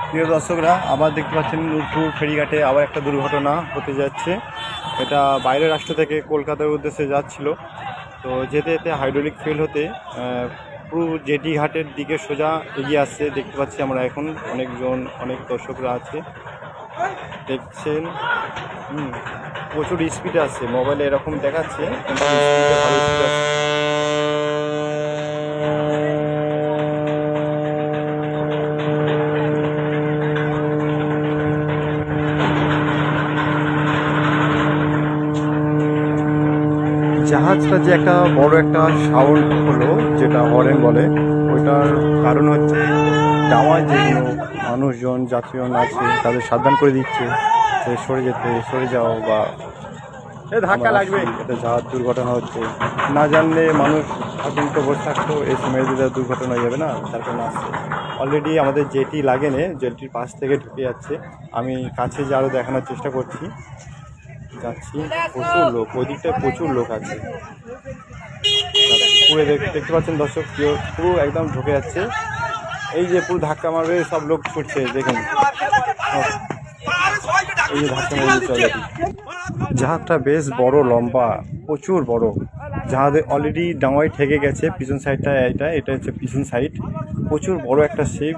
প্রিয় দর্শকরা, আবার দেখতে পাচ্ছেন নূরপুর ফেরিঘাটে আবার একটা দুর্ঘটনা হতে যাচ্ছে। এটা বাইরের রাষ্ট্র থেকে কলকাতার উদ্দেশ্যে যাচ্ছিল। তো যেতে যেতে হাইড্রোলিক ফেল হতে পুরো জেটি ঘাটের দিকে সোজা এগিয়ে আসছে। দেখতে পাচ্ছি আমরা এখন অনেক দর্শকরা আছে, দেখছেন। প্রচুর স্পিডে আসছে, মোবাইলে এরকম দেখাচ্ছে কিন্তু স্পিডে ভালো স্পিড আসছে। জাহাজটা যে একটা বড় একটা সাউন্ড হলো, যেটা হরেন বলে, ওইটার কারণ হচ্ছে ডাওয়ায় যেগুলো মানুষজন যাত্রীজন আছে তাদের সাবধান করে দিচ্ছে যে সরে যাও বা ধাক্কা লাগবে। এটা জাহাজ দুর্ঘটনা হচ্ছে, না জানলে মানুষ আতঙ্ক বসে থাকতো, এই সময় যদি দুর্ঘটনা হয়ে যাবে না, তার জন্য আসছে। অলরেডি আমাদের জেটি লাগেনে, জেটির পাশ থেকে ঢুকে যাচ্ছে। আমি কাছে যে আরও দেখানোর চেষ্টা করছি, যাচ্ছি। প্রচুর লোক, ওই দিকটায় প্রচুর লোক আছে। পুরো দেখতে পাচ্ছেন দর্শক, পুরো একদম ঢুকে যাচ্ছে। এই যে পুরো ধাক্কা মারবে, সব লোক ছুটছে, দেখুন। এই যে ধাক্কা মারবে চলে। জাহাজটা বেশ বড়, লম্বা, প্রচুর বড়। জাহাজে অলরেডি ডাঙায় ঠেকে গেছে পিছন সাইডটা। এটা হচ্ছে পিছন সাইড, প্রচুর বড় একটা শিপ।